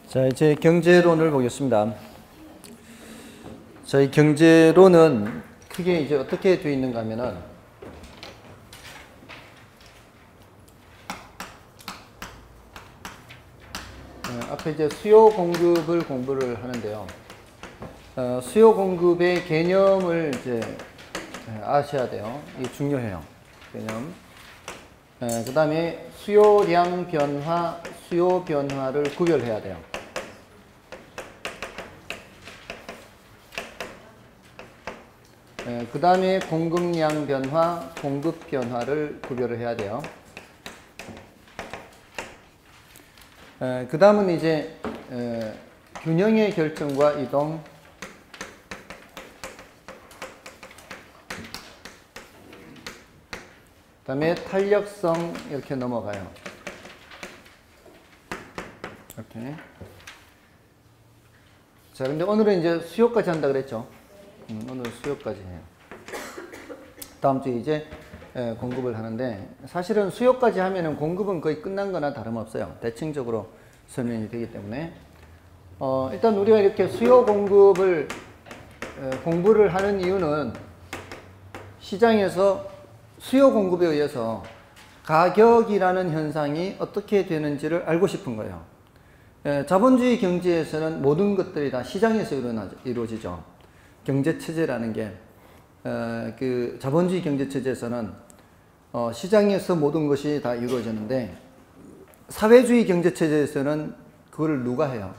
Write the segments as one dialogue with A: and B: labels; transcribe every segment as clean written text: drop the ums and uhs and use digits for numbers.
A: 자, 이제 경제론을 보겠습니다. 저희 경제론은 크게 이제 어떻게 되어 있는가 하면은, 앞에 이제 수요 공급을 공부를 하는데요. 수요 공급의 개념을 이제 아셔야 돼요. 이게 중요해요. 개념. 그 다음에 수요량 변화, 수요 변화를 구별해야 돼요. 그 다음에 공급량 변화, 공급 변화를 구별을 해야 돼요. 그 다음은 이제 균형의 결정과 이동, 그 다음에 탄력성 이렇게 넘어가요. 이렇게. 자, 근데 오늘은 이제 수요까지 한다 그랬죠. 오늘 수요까지 해요. 다음 주에 이제 공급을 하는데, 사실은 수요까지 하면은 공급은 거의 끝난 거나 다름없어요. 대칭적으로 설명이 되기 때문에. 일단 우리가 이렇게 수요 공급을 공부를 하는 이유는 시장에서 수요 공급에 의해서 가격이라는 현상이 어떻게 되는지를 알고 싶은 거예요. 자본주의 경제에서는 모든 것들이 다 시장에서 이루어지죠. 경제체제라는 게, 그 자본주의 경제체제에서는 시장에서 모든 것이 다 이루어지는데, 사회주의 경제체제에서는 그거를 누가 해요?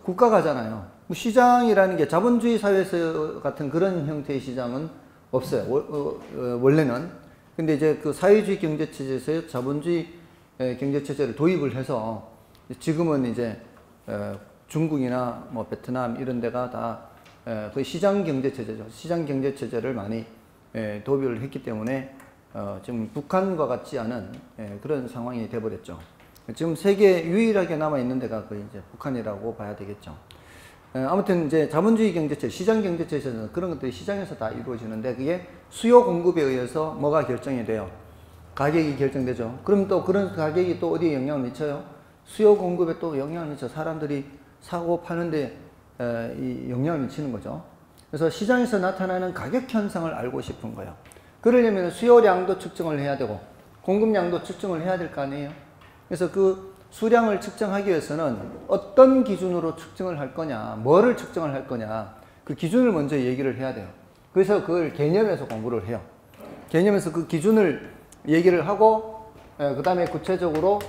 A: 국가가 하잖아요. 시장이라는 게 자본주의 사회에서 같은 그런 형태의 시장은 없어요. 원래는. 근데 이제 그 사회주의 경제체제에서 자본주의 경제체제를 도입을 해서 지금은 이제 중국이나 뭐 베트남 이런 데가 다 그 시장 경제체제죠. 시장 경제체제를 많이 도입을 했기 때문에 지금 북한과 같지 않은 그런 상황이 돼버렸죠. 지금 세계 유일하게 남아있는 데가 거의 이제 북한이라고 봐야 되겠죠. 아무튼 이제 자본주의 경제체제, 시장 경제체제에서는 그런 것들이 시장에서 다 이루어지는데, 그게 수요 공급에 의해서 뭐가 결정이 돼요? 가격이 결정되죠. 그럼 또 그런 가격이 또 어디에 영향을 미쳐요? 수요 공급에 또 영향을 미쳐. 사람들이 사고 파는데 이 영향을 미치는 거죠. 그래서 시장에서 나타나는 가격 현상을 알고 싶은 거예요. 그러려면 수요량도 측정을 해야 되고 공급량도 측정을 해야 될 거 아니에요. 그래서 그 수량을 측정하기 위해서는 어떤 기준으로 측정을 할 거냐, 뭐를 측정을 할 거냐, 그 기준을 먼저 얘기를 해야 돼요. 그래서 그걸 개념에서 공부를 해요. 개념에서 그 기준을 얘기를 하고 그 다음에 구체적으로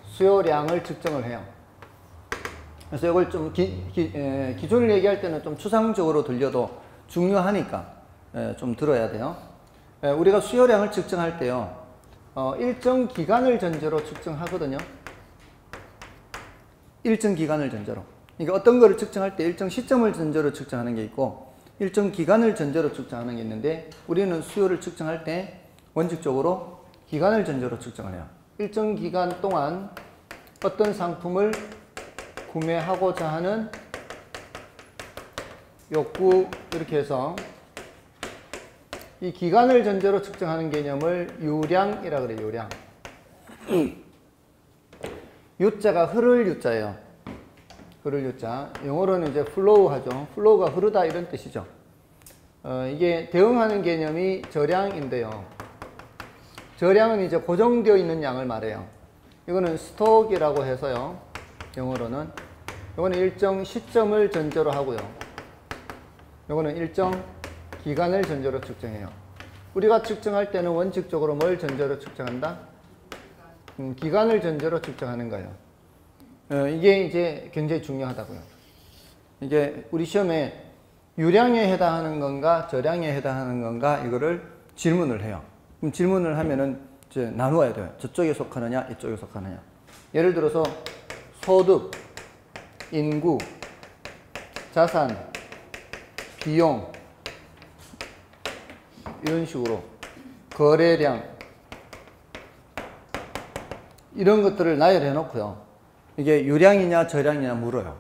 A: 수요량을 측정을 해요. 그래서 이걸 좀 기준을 얘기할 때는 좀 추상적으로 들려도 중요하니까 좀 들어야 돼요. 우리가 수요량을 측정할 때요, 일정 기간을 전제로 측정하거든요. 일정 기간을 전제로. 그러니까 어떤 거를 측정할 때 일정 시점을 전제로 측정하는 게 있고, 일정 기간을 전제로 측정하는 게 있는데, 우리는 수요를 측정할 때 원칙적으로 기간을 전제로 측정을 해요. 일정 기간 동안 어떤 상품을 구매하고자 하는 욕구, 이렇게 해서 이 기간을 전제로 측정하는 개념을 유량이라 그래요. 유량. 유자가 흐를 유자예요. 흐를 유자. 영어로는 이제 flow 하죠. flow가 흐르다 이런 뜻이죠. 이게 대응하는 개념이 저량인데요. 저량은 이제 고정되어 있는 양을 말해요. 이거는 스톡이라고 해서요. 영어로는. 이거는 일정 시점을 전제로 하고요. 이거는 일정 기간을 전제로 측정해요. 우리가 측정할 때는 원칙적으로 뭘 전제로 측정한다? 기간을 전제로 측정하는 거예요. 이게 이제 굉장히 중요하다고요. 이게 우리 시험에 유량에 해당하는 건가, 저량에 해당하는 건가, 이거를 질문을 해요. 그럼 질문을 하면은 이제 나누어야 돼요. 저쪽에 속하느냐, 이쪽에 속하느냐. 예를 들어서 소득, 인구, 자산, 비용, 이런 식으로 거래량, 이런 것들을 나열해 놓고요. 이게 유량이냐 저량이냐 물어요.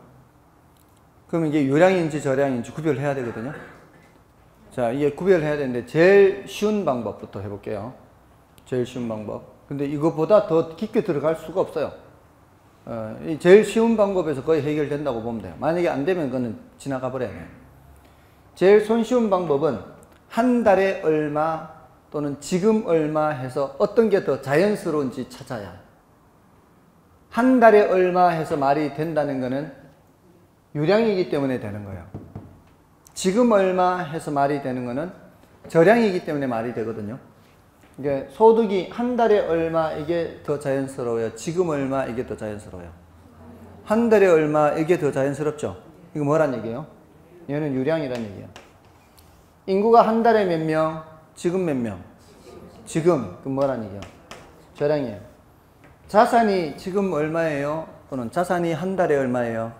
A: 그럼 이게 유량인지 저량인지 구별해야 되거든요. 자, 이게 구별해야 되는데 제일 쉬운 방법부터 해볼게요. 제일 쉬운 방법. 근데 이거보다 더 깊게 들어갈 수가 없어요. 이 제일 쉬운 방법에서 거의 해결된다고 보면 돼요. 만약에 안 되면 그거는 지나가 버려야 돼요. 제일 손쉬운 방법은 한 달에 얼마 또는 지금 얼마 해서 어떤 게 더 자연스러운지 찾아야. 한 달에 얼마 해서 말이 된다는 거는 유량이기 때문에 되는 거예요. 지금 얼마 해서 말이 되는 거는 저량이기 때문에 말이 되거든요. 이게 소득이 한 달에 얼마 이게 더 자연스러워요. 지금 얼마 이게 더 자연스러워요. 한 달에 얼마 이게 더 자연스럽죠. 이거 뭐란 얘기예요? 얘는 유량이란 얘기예요. 인구가 한 달에 몇 명? 지금 몇 명? 지금. 그럼 뭐란 얘기예요? 저량이에요. 자산이 지금 얼마예요? 또는 자산이 한 달에 얼마예요?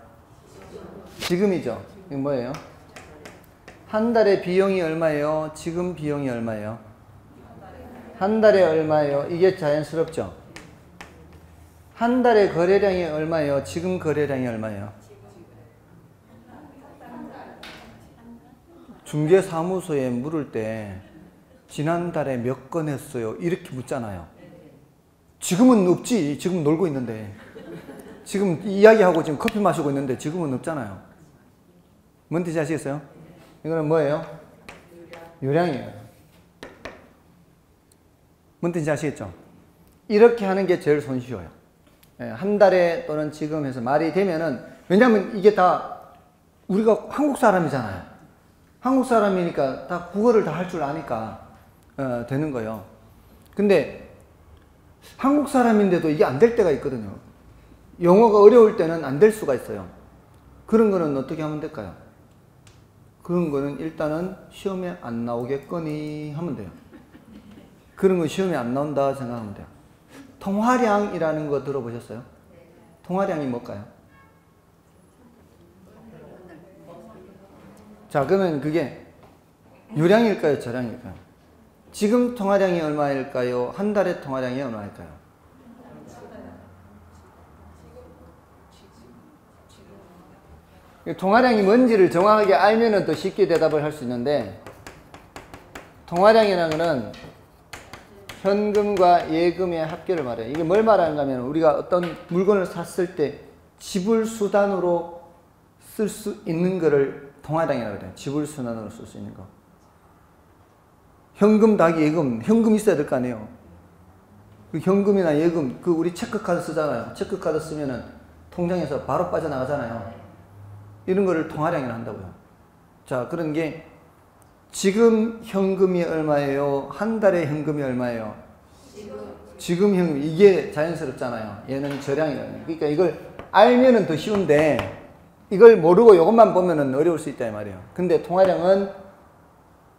A: 지금이죠. 이거 뭐예요? 한 달에 비용이 얼마예요? 지금 비용이 얼마예요? 한 달에 얼마예요? 이게 자연스럽죠? 한 달에 거래량이 얼마예요? 지금 거래량이 얼마예요? 중개사무소에 물을 때 지난달에 몇 건 했어요? 이렇게 묻잖아요. 지금은 없지. 지금 놀고 있는데. 지금 이야기하고 지금 커피 마시고 있는데 지금은 없잖아요. 뭔 뜻인지 아시겠어요? 이거는 뭐예요? 유량이에요. 뭔 뜻인지 아시겠죠? 이렇게 하는 게 제일 손쉬워요. 한 달에 또는 지금 해서 말이 되면은, 왜냐면 이게 다 우리가 한국 사람이잖아요. 한국 사람이니까 다 국어를 다 할 줄 아니까 되는 거예요. 근데 한국 사람인데도 이게 안 될 때가 있거든요. 영어가 어려울 때는 안 될 수가 있어요. 그런 거는 어떻게 하면 될까요? 그런 거는 일단은 시험에 안 나오겠거니 하면 돼요. 그런 거 시험에 안 나온다 생각하면 돼요. 통화량이라는 거 들어보셨어요? 통화량이 뭘까요? 자, 그러면 그게 유량일까요? 저량일까요? 지금 통화량이 얼마일까요? 한 달에 통화량이 얼마일까요? 통화량이 뭔지를 정확하게 알면은 더 쉽게 대답을 할 수 있는데, 통화량이라는 거는 현금과 예금의 합계를 말해요. 이게 뭘 말하는가 하면 우리가 어떤 물건을 샀을 때 지불 수단으로 쓸 수 있는 거를 통화량이라고 해요. 지불 수단으로 쓸 수 있는 거. 현금 더하기 예금, 현금 있어야 될 거 아니에요. 그 현금이나 예금, 그 우리 체크카드 쓰잖아요. 체크카드 쓰면은 통장에서 바로 빠져나가잖아요. 이런 거를 통화량이라 한다고요. 자, 그런 게 지금 현금이 얼마예요? 한 달에 현금이 얼마예요? 지금 현금, 이게 자연스럽잖아요. 얘는 저량이라는 거예요. 그러니까 이걸 알면은 더 쉬운데 이걸 모르고 이것만 보면은 어려울 수 있다 이 말이에요. 근데 통화량은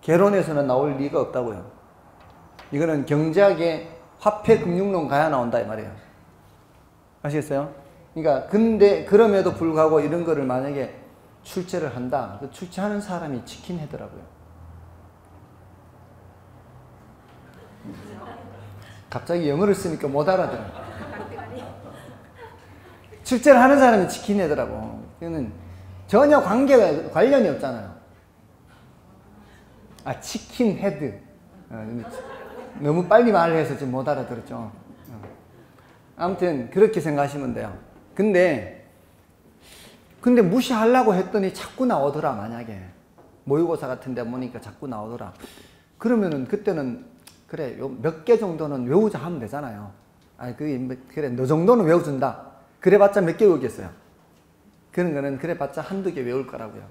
A: 개론에서는 나올 리가 없다고요. 이거는 경제학의 화폐금융론 가야 나온다 이 말이에요. 아시겠어요? 그러니까 근데 그럼에도 불구하고 이런 거를 만약에 출제를 한다. 그 출제하는 사람이 치킨헤드라고요. 갑자기 영어를 쓰니까 못 알아들어. 출제를 하는 사람이 치킨헤드라고. 이거는 전혀 관련이 없잖아요. 아, 치킨헤드. 너무 빨리 말을 해서 지금 못 알아들었죠. 아무튼 그렇게 생각하시면 돼요. 근데 무시하려고 했더니 자꾸 나오더라. 만약에 모의고사 같은 데 보니까 자꾸 나오더라. 그러면은 그때는 그래, 요 몇 개 정도는 외우자 하면 되잖아요. 아니, 그래, 너 정도는 외워준다. 그래봤자 몇 개 외우겠어요? 그런 거는 그래봤자 한두 개 외울 거라고요.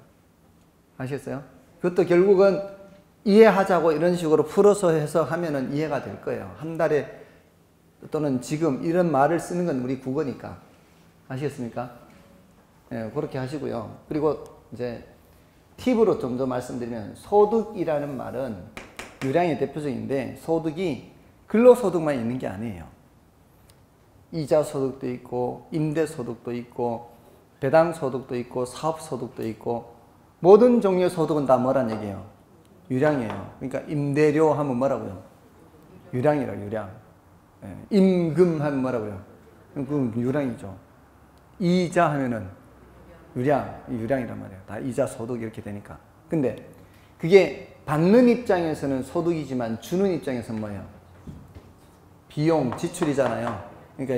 A: 아시겠어요? 그것도 결국은 이해하자고 이런 식으로 풀어서 해서 하면은 이해가 될 거예요. 한 달에 또는 지금 이런 말을 쓰는 건 우리 국어니까. 아시겠습니까? 예, 그렇게 하시고요. 그리고 이제 팁으로 좀 더 말씀드리면, 소득이라는 말은 유량의 대표적인데, 소득이 근로소득만 있는 게 아니에요. 이자소득도 있고 임대소득도 있고 배당소득도 있고 사업소득도 있고, 모든 종류의 소득은 다 뭐란 얘기예요? 유량이에요. 그러니까 임대료 하면 뭐라고요? 유량이라고, 유량. 예, 임금 하면 뭐라고요? 그럼 유량이죠. 이자 하면은 유량이란 말이에요. 다 이자 소득 이렇게 되니까. 근데 그게 받는 입장에서는 소득이지만 주는 입장에서는 뭐예요? 비용, 지출이잖아요. 그러니까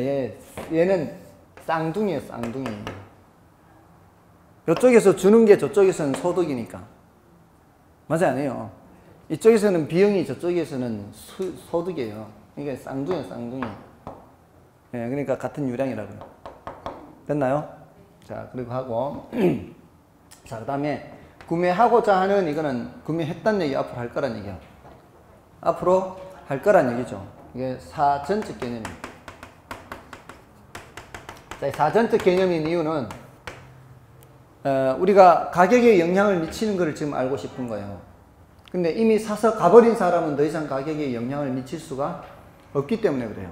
A: 얘는 쌍둥이에요, 쌍둥이. 이쪽에서 주는 게 저쪽에서는 소득이니까. 맞아, 아니에요? 이쪽에서는 비용이 저쪽에서는 소득이에요. 이게 쌍둥이에요, 쌍둥이. 예, 그러니까 같은 유량이라고요. 됐나요? 자, 그리고 하고. 자, 그 다음에 구매하고자 하는 이거는 구매했다는 얘기 앞으로 할 거란 얘기야. 앞으로 할 거란 얘기죠. 이게 사전적 개념입니다. 자, 사전적 개념인 이유는 우리가 가격에 영향을 미치는 것을 지금 알고 싶은 거예요. 근데 이미 사서 가버린 사람은 더 이상 가격에 영향을 미칠 수가 없기 때문에 그래요.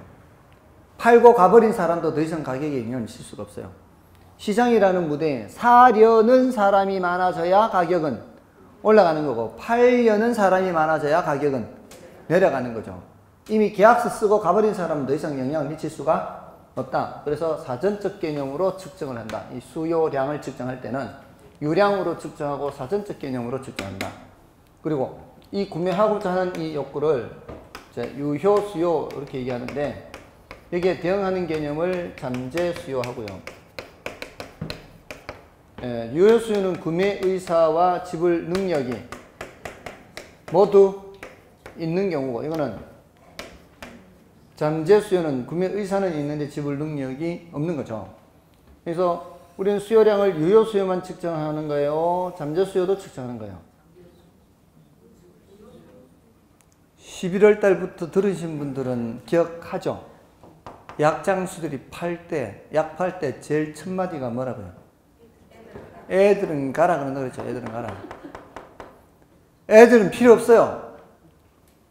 A: 팔고 가버린 사람도 더 이상 가격에 영향을 미칠 수가 없어요. 시장이라는 무대에 사려는 사람이 많아져야 가격은 올라가는 거고, 팔려는 사람이 많아져야 가격은 내려가는 거죠. 이미 계약서 쓰고 가버린 사람은 더 이상 영향을 미칠 수가 없다. 그래서 사전적 개념으로 측정을 한다. 이 수요량을 측정할 때는 유량으로 측정하고 사전적 개념으로 측정한다. 그리고 이 구매하고자 하는 이 욕구를 유효 수요 이렇게 얘기하는데, 여기에 대응하는 개념을 잠재 수요하고요. 유효 수요는 구매 의사와 지불 능력이 모두 있는 경우고, 이거는 잠재 수요는 구매 의사는 있는데 지불 능력이 없는 거죠. 그래서 우리는 수요량을 유효 수요만 측정하는 거예요? 잠재 수요도 측정하는 거예요? 11월 달부터 들으신 분들은 기억하죠? 약장수들이 약 팔 때 제일 첫 마디가 뭐라고요? 애들은 가라 그런다 그랬죠. 애들은 가라. 애들은 필요 없어요.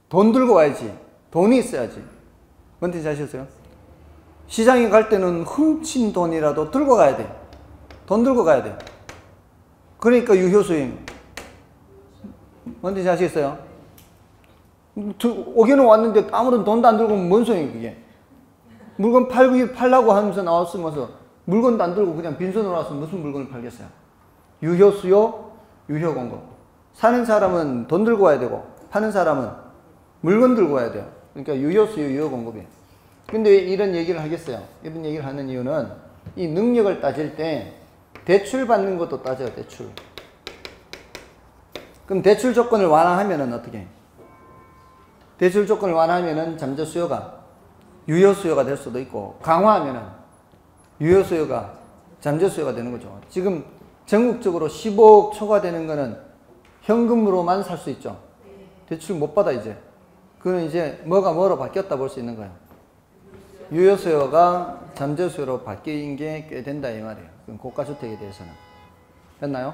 A: 돈 들고 와야지. 돈이 있어야지. 뭔지 아셨어요? 시장에 갈 때는 훔친 돈이라도 들고 가야 돼. 돈 들고 가야 돼. 그러니까 유효수임. 뭔지 아시겠어요? 오기는 왔는데 아무런 돈도 안 들고 오면 뭔 소용이에요, 그게? 물건 팔라고 하면서 나왔으면서 물건도 안 들고 그냥 빈손으로 와서 무슨 물건을 팔겠어요? 유효수요, 유효공급. 사는 사람은 돈 들고 와야 되고, 파는 사람은 물건 들고 와야 돼요. 그러니까 유효수요, 유효공급이에요. 근데 왜 이런 얘기를 하겠어요? 이런 얘기를 하는 이유는 이 능력을 따질 때 대출 받는 것도 따져요, 대출. 그럼 대출 조건을 완화하면은 어떻게 해요? 대출 조건을 완화하면은 잠재 수요가 유효 수요가 될 수도 있고, 강화하면은 유효 수요가 잠재 수요가 되는 거죠. 지금 전국적으로 15억 초과되는 거는 현금으로만 살 수 있죠. 대출 못 받아 이제. 그건 이제 뭐가 뭐로 바뀌었다 볼 수 있는 거예요. 유효 수요가 잠재 수요로 바뀐 게 꽤 된다 이 말이에요. 고가주택에 대해서는. 됐나요?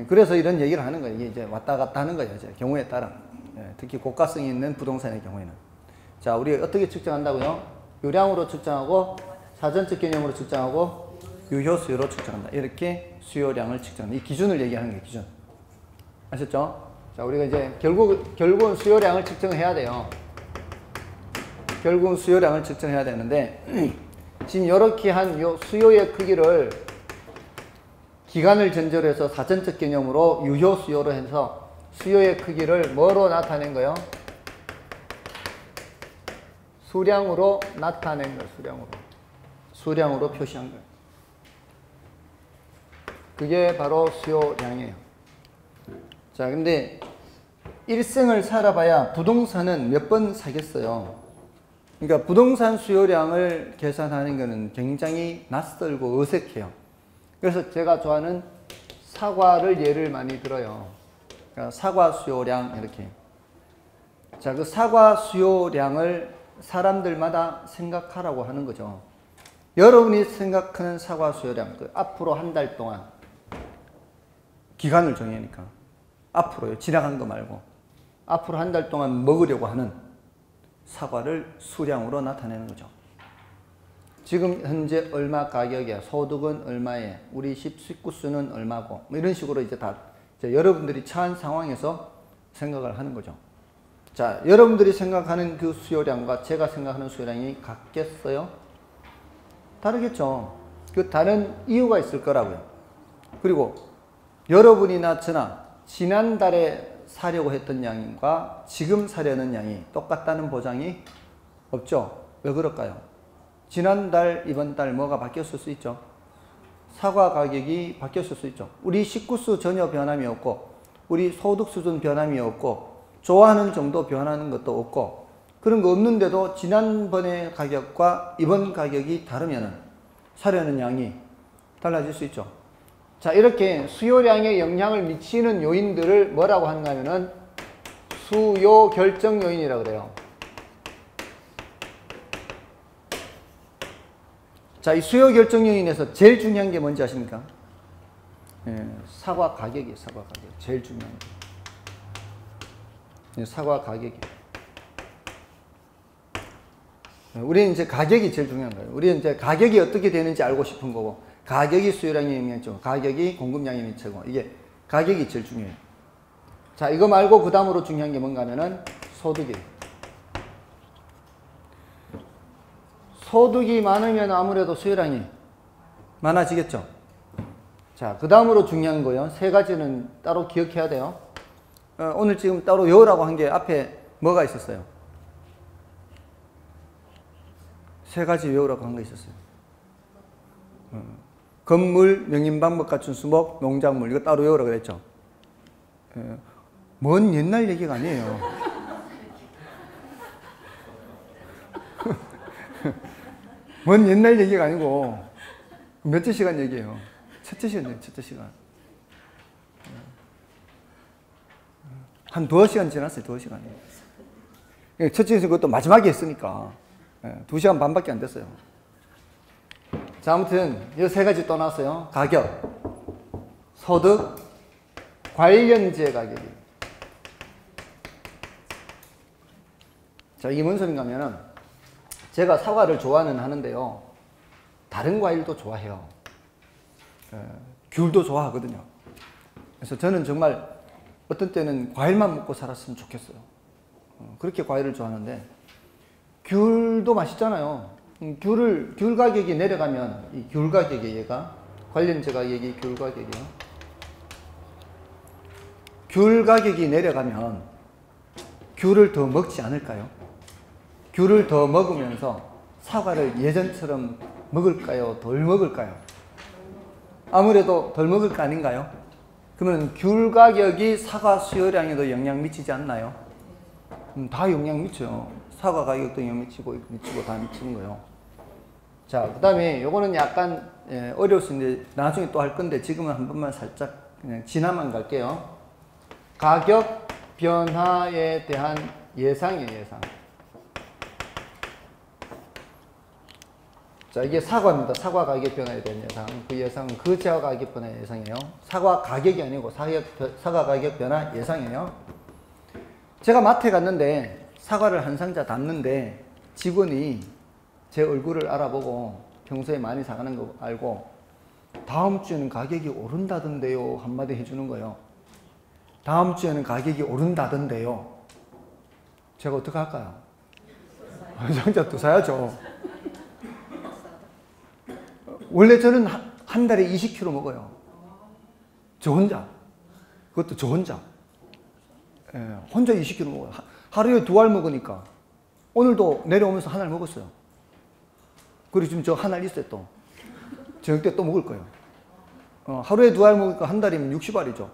A: 그래서 이런 얘기를 하는 거예요. 이게 이제 왔다 갔다 하는 거예요. 이제 경우에 따라. 특히 고가성이 있는 부동산의 경우에는. 자, 우리 어떻게 측정한다고요? 유량으로 측정하고, 사전적 개념으로 측정하고, 유효 수요로 측정한다. 이렇게 수요량을 측정한다. 이 기준을 얘기하는 거예요, 기준. 아셨죠? 자, 우리가 이제 결국은 수요량을 측정해야 돼요. 결국은 수요량을 측정해야 되는데, 지금 이렇게 한 요 수요의 크기를 기간을 전제로 해서 사전적 개념으로 유효 수요로 해서 수요의 크기를 뭐로 나타낸 거예요? 수량으로 나타낸 거예요, 수량으로. 수량으로 표시한 거예요. 그게 바로 수요량이에요. 자, 근데 일생을 살아봐야 부동산은 몇 번 사겠어요. 그러니까 부동산 수요량을 계산하는 것은 굉장히 낯설고 어색해요. 그래서 제가 좋아하는 사과를 예를 많이 들어요. 그러니까 사과 수요량 이렇게. 자, 그 사과 수요량을 사람들마다 생각하라고 하는 거죠. 여러분이 생각하는 사과 수요량, 그 앞으로 한 달 동안 기간을 정하니까 앞으로요. 지나간 거 말고 앞으로 한 달 동안 먹으려고 하는 사과를 수량으로 나타내는 거죠. 지금 현재 얼마 가격이야, 소득은 얼마에, 우리 식구수는 얼마고, 뭐 이런 식으로 이제 다 이제 여러분들이 처한 상황에서 생각을 하는 거죠. 자, 여러분들이 생각하는 그 수요량과 제가 생각하는 수요량이 같겠어요? 다르겠죠. 그 다른 이유가 있을 거라고요. 그리고 여러분이나 저나 지난달에 사려고 했던 양과 지금 사려는 양이 똑같다는 보장이 없죠. 왜 그럴까요? 지난달, 이번 달 뭐가 바뀌었을 수 있죠? 사과 가격이 바뀌었을 수 있죠. 우리 식구수 전혀 변함이 없고, 우리 소득 수준 변함이 없고, 좋아하는 정도 변하는 것도 없고, 그런 거 없는데도 지난번의 가격과 이번 가격이 다르면은 사려는 양이 달라질 수 있죠. 자, 이렇게 수요량에 영향을 미치는 요인들을 뭐라고 하는가 하면은 수요 결정 요인이라고 그래요. 자, 이 수요 결정 요인에서 제일 중요한 게 뭔지 아십니까? 사과 가격이에요, 사과 가격. 제일 중요한 게. 사과 가격이. 우리는 이제 가격이 제일 중요한 거예요. 우리는 이제 가격이 어떻게 되는지 알고 싶은 거고, 가격이 수요량에 영향이죠. 가격이 공급량에 미치고, 이게 가격이 제일 중요해요. 자, 이거 말고 그 다음으로 중요한 게 뭔가 하면은 소득이에요. 소득이 많으면 아무래도 수요량이 많아지겠죠. 자, 그 다음으로 중요한 거요. 세 가지는 따로 기억해야 돼요. 오늘 지금 따로 외우라고 한 게 앞에 뭐가 있었어요? 세 가지 외우라고 한 거 있었어요. 건물, 명인방법 갖춘 수목, 농작물. 이거 따로 외우라고 그랬죠. 먼 옛날 얘기가 아니에요. 먼 옛날 얘기가 아니고 몇째 시간 얘기예요. 첫째 시간이에요. 첫째 시간. 한 두어 시간 지났어요. 두어 시간이. 첫째 시간 그것도 마지막에 했으니까 2시간 반밖에 안 됐어요. 자, 아무튼 이 세 가지 또 나왔어요. 가격, 소득, 관련제 가격이. 자, 이게 뭔 소린가 하면은 제가 사과를 좋아는 하는데요. 다른 과일도 좋아해요. 귤도 좋아하거든요. 그래서 저는 정말 어떤 때는 과일만 먹고 살았으면 좋겠어요. 그렇게 과일을 좋아하는데 귤도 맛있잖아요. 귤 가격이 내려가면 이 귤 가격이 얘가 관련제 가격이 귤 가격이에요. 귤 가격이 내려가면 귤을 더 먹지 않을까요? 귤을 더 먹으면서 사과를 예전처럼 먹을까요? 덜 먹을까요? 아무래도 덜 먹을 거 아닌가요? 그러면 귤 가격이 사과 수요량에도 영향 미치지 않나요? 다 영향 미쳐요. 사과 가격도 영향 미치고 다 미치는 거예요. 자, 그 다음에 요거는 약간 어려울 수 있는데 나중에 또 할 건데 지금은 한 번만 살짝 그냥 지나만 갈게요. 가격 변화에 대한 예상이에요, 예상. 자, 이게 사과입니다. 사과 가격 변화에 대한 예상. 그 예상은 그 지하 가격 변화 예상이에요. 사과 가격이 아니고 사과 가격 변화 예상이에요. 제가 마트에 갔는데 사과를 한 상자 담는데 직원이 제 얼굴을 알아보고 평소에 많이 사가는 거 알고 다음 주에는 가격이 오른다던데요 한마디 해주는 거예요. 다음 주에는 가격이 오른다던데요. 제가 어떻게 할까요? 한 상자 또 사야죠. 원래 저는 한 달에 20kg 먹어요. 저 혼자. 그것도 저 혼자. 혼자 20kg 먹어요. 하루에 2알 먹으니까. 오늘도 내려오면서 한 알 먹었어요. 그리고 지금 저 한 알 있어요, 또. 저녁 때 또 먹을 거예요. 하루에 2알 먹으니까 한 달이면 60알이죠.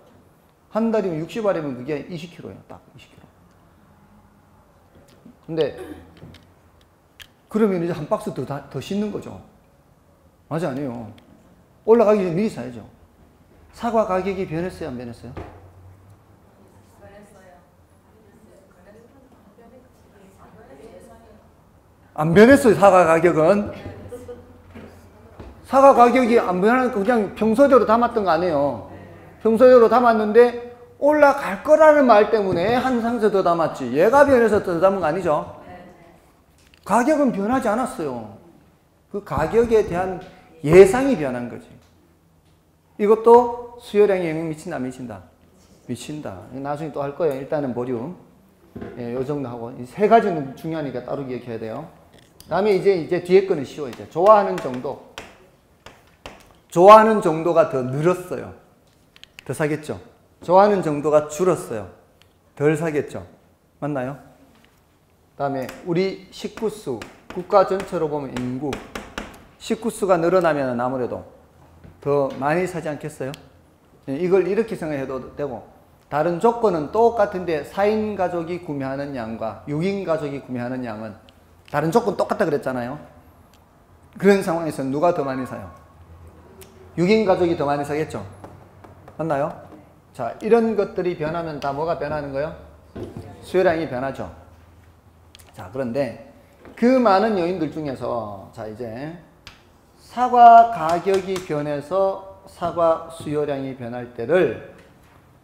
A: 한 달이면 60알이면 그게 20kg예요. 딱 20kg. 근데, 그러면 이제 한 박스 더 씻는 거죠. 맞아, 아니에요. 올라가기 전에 미리 사야죠. 사과 가격이 변했어요, 안 변했어요? 안 변했어요, 사과 가격은. 사과 가격이 안 변하니까 그냥 평소대로 담았던 거 아니에요. 평소대로 담았는데 올라갈 거라는 말 때문에 한 상자 더 담았지. 얘가 변해서 더 담은 거 아니죠? 가격은 변하지 않았어요. 그 가격에 대한 예상이 변한 거지. 이것도 수요량에 영향 미친다, 미친다? 미친다. 나중에 또 할 거예요. 일단은 보류. 요 정도 하고. 이 세 가지는 중요하니까 따로 기억해야 돼요. 다음에 이제 뒤에 거는 쉬워. 이제 좋아하는 정도. 좋아하는 정도가 더 늘었어요. 더 사겠죠. 좋아하는 정도가 줄었어요. 덜 사겠죠. 맞나요? 다음에 우리 식구 수 국가 전체로 보면 인구, 식구수가 늘어나면 아무래도 더 많이 사지 않겠어요? 이걸 이렇게 생각해도 되고, 다른 조건은 똑같은데 4인 가족이 구매하는 양과 6인 가족이 구매하는 양은 다른 조건 똑같다 그랬잖아요. 그런 상황에서 누가 더 많이 사요? 6인 가족이 더 많이 사겠죠? 맞나요? 자, 이런 것들이 변하면 다 뭐가 변하는 거예요? 수요량이 변하죠. 자, 그런데 그 많은 요인들 중에서 자, 이제 사과 가격이 변해서 사과 수요량이 변할 때를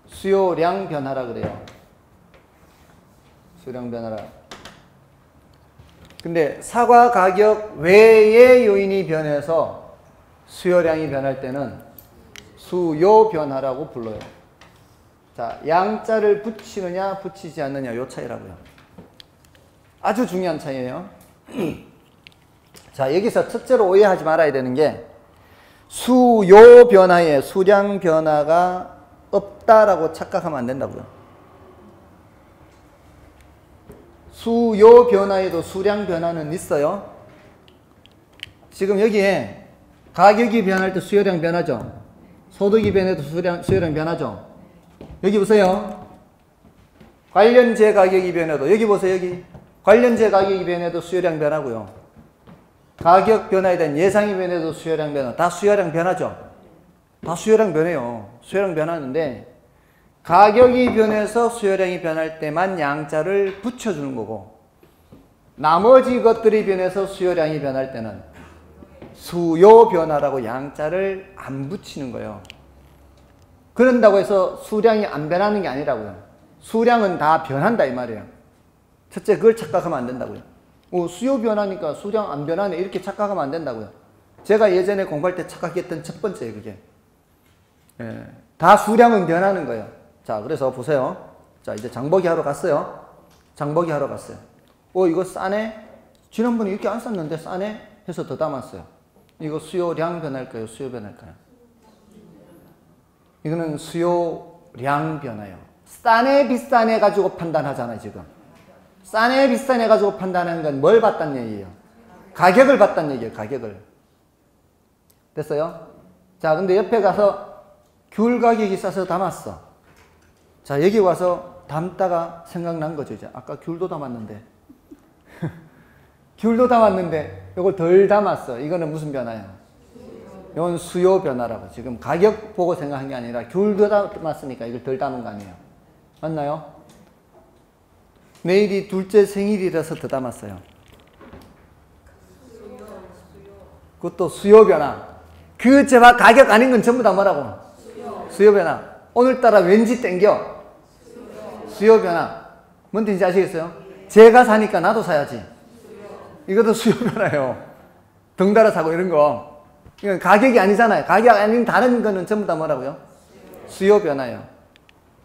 A: 수요량 변화라 그래요. 수요량 변화라. 근데 사과 가격 외의 요인이 변해서 수요량이 변할 때는 수요 변화라고 불러요. 자, 양자를 붙이느냐 붙이지 않느냐 요 차이라고요. 아주 중요한 차이예요. 자, 여기서 첫째로 오해하지 말아야 되는 게 수요 변화에 수량 변화가 없다라고 착각하면 안 된다고요. 수요 변화에도 수량 변화는 있어요. 지금 여기에 가격이 변할 때 수요량 변하죠. 소득이 변해도 수요량 변하죠. 여기 보세요. 관련제 가격이 변해도 여기 보세요. 여기 관련제 가격이 변해도 수요량 변하고요. 가격 변화에 대한 예상이 변해도 수요량 변화. 다 수요량 변하죠. 다 수요량 변해요. 수요량 변하는데 가격이 변해서 수요량이 변할 때만 양자를 붙여주는 거고, 나머지 것들이 변해서 수요량이 변할 때는 수요 변화라고 양자를 안 붙이는 거예요. 그런다고 해서 수량이 안 변하는 게 아니라고요. 수량은 다 변한다 이 말이에요. 첫째, 그걸 착각하면 안 된다고요. 수요 변하니까 수량 안 변하네 이렇게 착각하면 안 된다고요. 제가 예전에 공부할 때 착각했던 첫 번째예요, 그게. 예, 다 수량은 변하는 거예요. 자, 그래서 보세요. 자, 이제 장보기 하러 갔어요. 장보기 하러 갔어요. 이거 싸네? 지난번에 이렇게 안 쌌는데 싸네? 해서 더 담았어요. 이거 수요량 변할까요? 수요 변할까요? 이거는 수요량 변화예요. 싸네 비싸네 가지고 판단하잖아요, 지금. 싸네 비싸네 가지고 판단하는 건 뭘 봤다는 얘기예요? 가격을 봤다는 얘기예요, 가격을. 됐어요? 자, 근데 옆에 가서 귤 가격이 싸서 담았어. 자, 여기 와서 담다가 생각난 거죠, 이제. 아까 귤도 담았는데. 귤도 담았는데, 이걸 덜 담았어. 이거는 무슨 변화예요? 이건 수요 변화라고. 지금 가격 보고 생각한 게 아니라 귤도 담았으니까 이걸 덜 담은 거 아니에요. 맞나요? 내일이 둘째 생일이라서 더 담았어요. 그것도 수요 변화. 그 제발 가격 아닌 건 전부 다 뭐라고? 수요 변화. 오늘따라 왠지 땡겨. 수요 변화. 뭔 뜻인지 아시겠어요? 제가 사니까 나도 사야지. 이것도 수요 변화예요. 덩달아 사고 이런 거. 이건 가격이 아니잖아요. 가격 아닌 다른 거는 전부 다 뭐라고요? 수요 변화예요.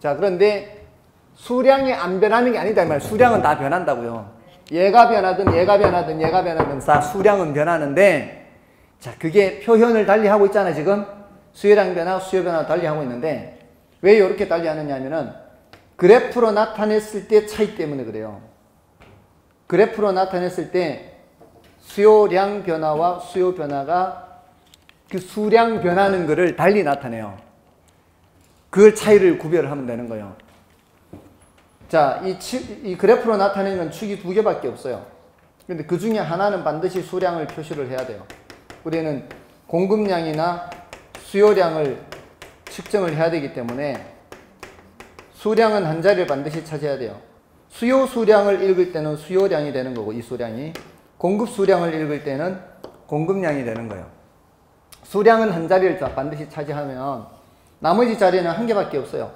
A: 자, 그런데 수량이 안 변하는 게 아니다 이 말이에요. 수량은 다 변한다고요. 얘가 변하든 얘가 변하든 얘가 변하든 다 수량은 변하는데, 자, 그게 표현을 달리 하고 있잖아요, 지금. 수요량 변화, 수요 변화 달리 하고 있는데, 왜 이렇게 달리 하느냐 하면은 그래프로 나타냈을 때 차이 때문에 그래요. 그래프로 나타냈을 때 수요량 변화와 수요 변화가 그 수량 변하는 거를 달리 나타내요. 그 차이를 구별을 하면 되는 거예요. 자, 이 그래프로 나타내는 건 축이 두 개밖에 없어요. 근데 그 중에 하나는 반드시 수량을 표시를 해야 돼요. 우리는 공급량이나 수요량을 측정을 해야 되기 때문에 수량은 한 자리를 반드시 차지해야 돼요. 수요 수량을 읽을 때는 수요량이 되는 거고, 이 수량이. 공급 수량을 읽을 때는 공급량이 되는 거예요. 수량은 한 자리를 반드시 차지하면 나머지 자리는 한 개밖에 없어요.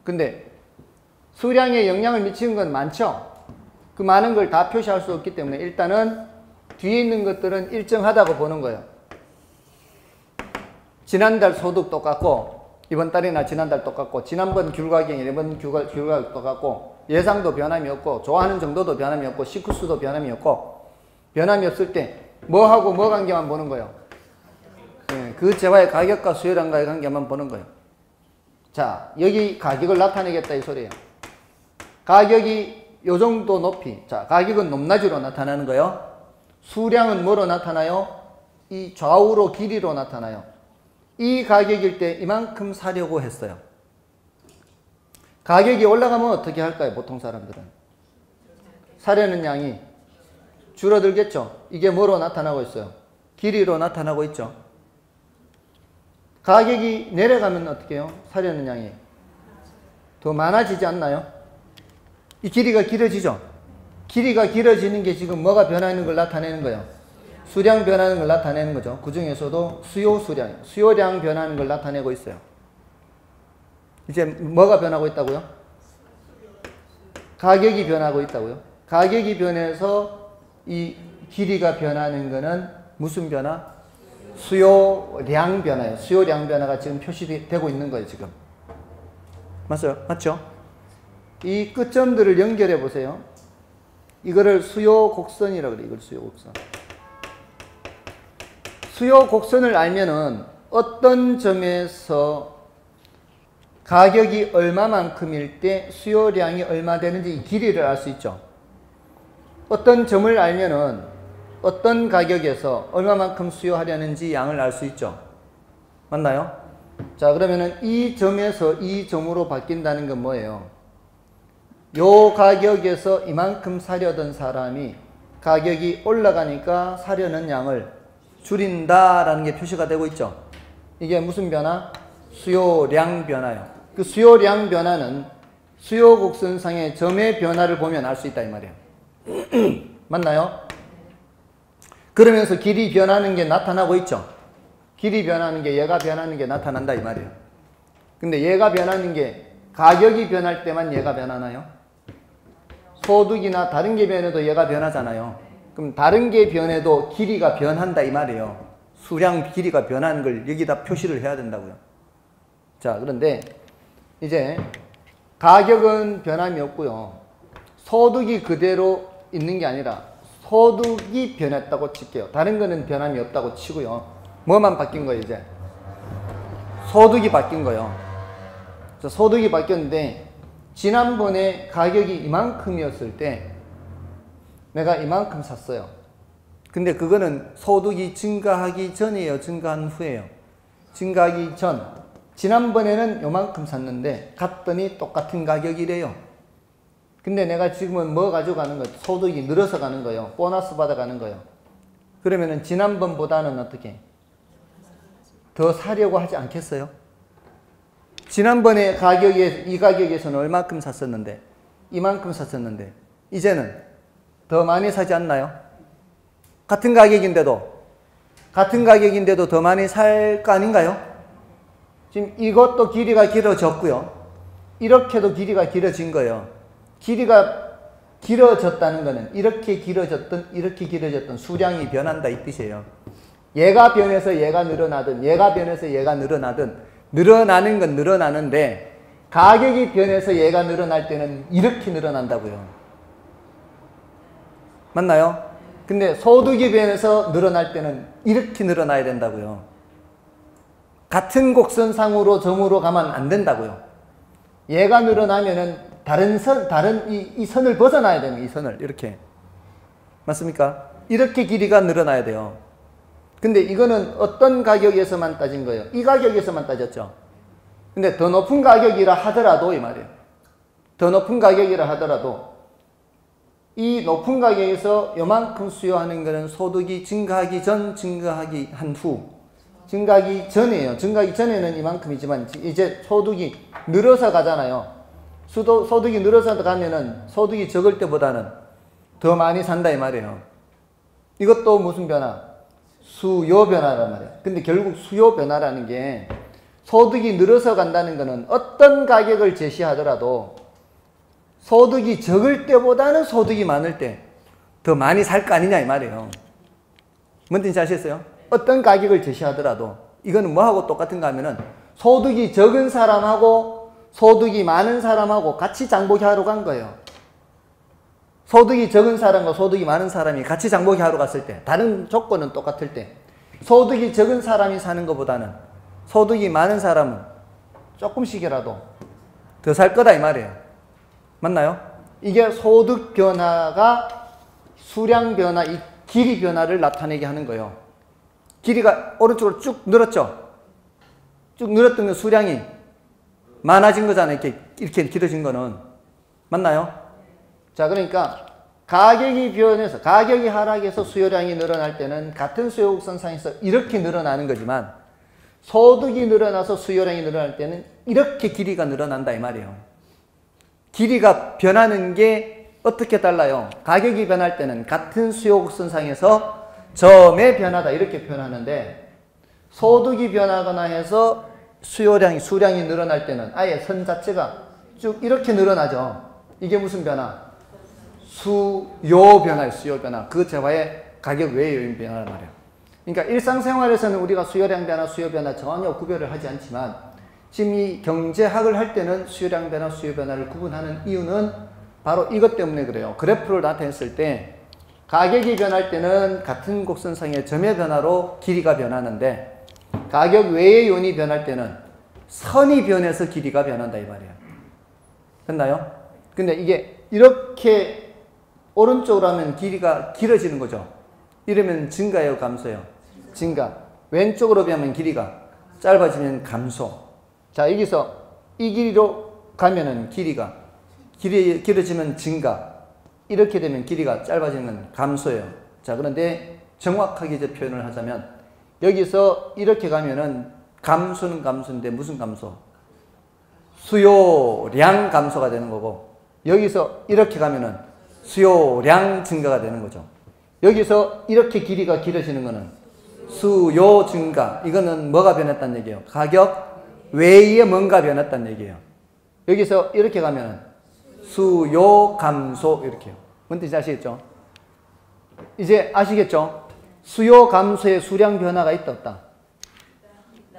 A: 근데 수량에 영향을 미치는 건 많죠. 그 많은 걸 다 표시할 수 없기 때문에 일단은 뒤에 있는 것들은 일정하다고 보는 거예요. 지난달 소득 똑같고, 이번 달이나 지난달 똑같고, 지난번 귤 가격이 이번 귤 가격 똑같고, 예상도 변함이 없고, 좋아하는 정도도 변함이 없고, 식구수도 변함이 없고, 변함이 없을 때 뭐하고 뭐 관계만 보는 거예요. 네, 그 재화의 가격과 수요량과의 관계만 보는 거예요. 자, 여기 가격을 나타내겠다 이 소리예요. 가격이 요 정도 높이, 자, 가격은 높낮이로 나타나는 거예요. 수량은 뭐로 나타나요? 이 좌우로 길이로 나타나요. 이 가격일 때 이만큼 사려고 했어요. 가격이 올라가면 어떻게 할까요? 보통 사람들은. 사려는 양이 줄어들겠죠. 이게 뭐로 나타나고 있어요? 길이로 나타나고 있죠. 가격이 내려가면 어떻게 해요? 사려는 양이 더 많아지지 않나요? 이 길이가 길어지죠. 길이가 길어지는 게 지금 뭐가 변하는 걸 나타내는 거예요? 수량 변하는 걸 나타내는 거죠. 그 중에서도 수요량 변하는 걸 나타내고 있어요. 이제 뭐가 변하고 있다고요? 가격이 변하고 있다고요. 가격이 변해서 이 길이가 변하는 거는 무슨 변화? 수요량 변화예요. 수요량 변화가 지금 표시되고 있는 거예요, 지금. 맞죠? 이 끝점들을 연결해 보세요. 이거를 수요 곡선이라고 그래요. 이걸 수요 곡선. 수요 곡선을 알면은 어떤 점에서 가격이 얼마만큼일 때 수요량이 얼마 되는지 이 길이를 알 수 있죠. 어떤 점을 알면은 어떤 가격에서 얼마만큼 수요하려는지 양을 알 수 있죠. 맞나요? 자, 그러면은 이 점에서 이 점으로 바뀐다는 건 뭐예요? 요 가격에서 이만큼 사려던 사람이 가격이 올라가니까 사려는 양을 줄인다라는 게 표시가 되고 있죠. 이게 무슨 변화? 수요량 변화예요. 그 수요량 변화는 수요 곡선상의 점의 변화를 보면 알 수 있다 이 말이에요. 맞나요? 그러면서 길이 변하는 게 나타나고 있죠. 길이 변하는 게 얘가 변하는 게 나타난다 이 말이에요. 근데 얘가 변하는 게 가격이 변할 때만 얘가 변하나요? 소득이나 다른 게 변해도 얘가 변하잖아요. 그럼 다른 게 변해도 길이가 변한다 이 말이에요. 수량 길이가 변하는 걸 여기다 표시를 해야 된다고요. 자, 그런데 이제 가격은 변함이 없고요. 소득이 그대로 있는 게 아니라 소득이 변했다고 칠게요. 다른 거는 변함이 없다고 치고요. 뭐만 바뀐 거예요, 이제? 소득이 바뀐 거예요. 그래서 소득이 바뀌었는데 지난번에 가격이 이만큼이었을 때 내가 이만큼 샀어요. 근데 그거는 소득이 증가하기 전이에요? 증가한 후에요? 증가하기 전. 지난번에는 요만큼 샀는데 갔더니 똑같은 가격이래요. 근데 내가 지금은 뭐 가져가는 거예요? 소득이 늘어서 가는 거예요. 보너스 받아가는 거예요. 그러면은 지난번보다는 어떻게? 더 사려고 하지 않겠어요? 지난번에 이 가격에서는 얼마큼 샀었는데, 이만큼 샀었는데, 이제는 더 많이 사지 않나요? 같은 가격인데도 더 많이 살 거 아닌가요? 지금 이것도 길이가 길어졌고요. 이렇게도 길이가 길어진 거예요. 길이가 길어졌다는 것은 이렇게 길어졌던 수량이 변한다 이 뜻이에요. 얘가 변해서 얘가 늘어나든 얘가 변해서 얘가 늘어나든 늘어나는 건 늘어나는데 가격이 변해서 얘가 늘어날 때는 이렇게 늘어난다고요. 맞나요? 근데 소득이 변해서 늘어날 때는 이렇게 늘어나야 된다고요. 같은 곡선상으로 점으로 가면 안 된다고요. 얘가 늘어나면은 이 선을 벗어나야 되는 이 선을 이렇게. 맞습니까? 이렇게 길이가 늘어나야 돼요. 근데 이거는 어떤 가격에서만 따진 거예요? 이 가격에서만 따졌죠. 근데 더 높은 가격이라 하더라도 이 말이에요. 더 높은 가격이라 하더라도 이 높은 가격에서 요만큼 수요하는 것은 소득이 증가하기 전, 증가하기 한 후. 증가하기 전이에요. 증가하기 전에는 이만큼이지만 이제 소득이 늘어서 가잖아요. 소득이 늘어서 가면은 소득이 적을 때보다는 더 많이 산다 이 말이에요. 이것도 무슨 변화? 수요 변화란 말이에요. 근데 결국 수요 변화라는 게 소득이 늘어서 간다는 것은 어떤 가격을 제시하더라도 소득이 적을 때보다는 소득이 많을 때 더 많이 살 거 아니냐 이 말이에요. 뭔 뜻인지 아시겠어요? 어떤 가격을 제시하더라도 이거는 뭐하고 똑같은가 하면은 소득이 적은 사람하고 소득이 많은 사람하고 같이 장보기 하러 간 거예요. 소득이 적은 사람과 소득이 많은 사람이 같이 장보기 하러 갔을 때 다른 조건은 똑같을 때 소득이 적은 사람이 사는 것보다는 소득이 많은 사람은 조금씩이라도 더 살 거다 이 말이에요. 맞나요? 이게 소득 변화가 수량 변화, 이 길이 변화를 나타내게 하는 거예요. 길이가 오른쪽으로 쭉 늘었죠. 쭉 늘었던 그 수량이 많아진 거잖아요. 이렇게 길어진 거는. 맞나요? 자, 그러니까 가격이 변해서, 가격이 하락해서 수요량이 늘어날 때는 같은 수요곡선상에서 이렇게 늘어나는 거지만, 소득이 늘어나서 수요량이 늘어날 때는 이렇게 길이가 늘어난다 이 말이에요. 길이가 변하는 게 어떻게 달라요? 가격이 변할 때는 같은 수요곡선상에서 점의 변화다 이렇게 표현하는데, 소득이 변하거나 해서 수량이 늘어날 때는 아예 선 자체가 쭉 이렇게 늘어나죠. 이게 무슨 변화? 수요 변화예요. 수요 변화. 그 재화의 가격 외의 요인 변화란 말이에요. 그러니까 일상생활에서는 우리가 수요량 변화, 수요 변화 전혀 구별을 하지 않지만, 지금 이 경제학을 할 때는 수요량 변화, 수요 변화를 구분하는 이유는 바로 이것 때문에 그래요. 그래프를 나타냈을 때 가격이 변할 때는 같은 곡선상의 점의 변화로 길이가 변하는데, 가격 외의 요인이 변할 때는 선이 변해서 길이가 변한다 이 말이에요. 됐나요? 근데 이게 이렇게 오른쪽으로 하면 길이가 길어지는 거죠. 이러면 증가예요, 감소예요? 증가. 왼쪽으로 하면 길이가 짧아지면 감소. 자, 여기서 이 길이로 가면은 길이가 길어지면 증가. 이렇게 되면 길이가 짧아지는 감소예요. 자, 그런데 정확하게 이제 표현을 하자면, 여기서 이렇게 가면은 감소는 감소인데 무슨 감소? 수요량 감소가 되는 거고, 여기서 이렇게 가면은 수요량 증가가 되는 거죠. 여기서 이렇게 길이가 길어지는 거는 수요 증가. 이거는 뭐가 변했다는 얘기예요? 가격 외에 뭔가 변했다는 얘기예요. 여기서 이렇게 가면은 수요 감소 이렇게요. 뭔 뜻인지 아시겠죠? 이제 아시겠죠? 수요 감소의 수량 변화가 있다 없다?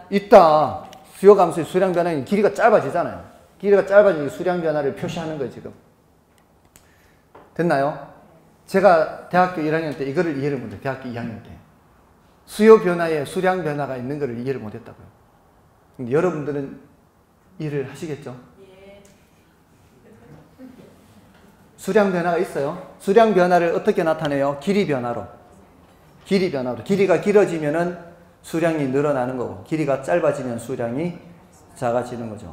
A: 있다. 수요 감소의 수량 변화는 길이가 짧아지잖아요. 길이가 짧아지니 수량 변화를 표시하는 거예요, 지금. 됐나요? 제가 대학교 1학년 때 이거를 이해를 못해요. 대학교 2학년 때. 수요 변화에 수량 변화가 있는 거를 이해를 못했다고요. 근데 여러분들은 이해를 하시겠죠? 수량 변화가 있어요. 수량 변화를 어떻게 나타내요? 길이 변화로. 길이 변화로. 길이가 길어지면은 수량이 늘어나는 거고, 길이가 짧아지면 수량이 작아지는 거죠.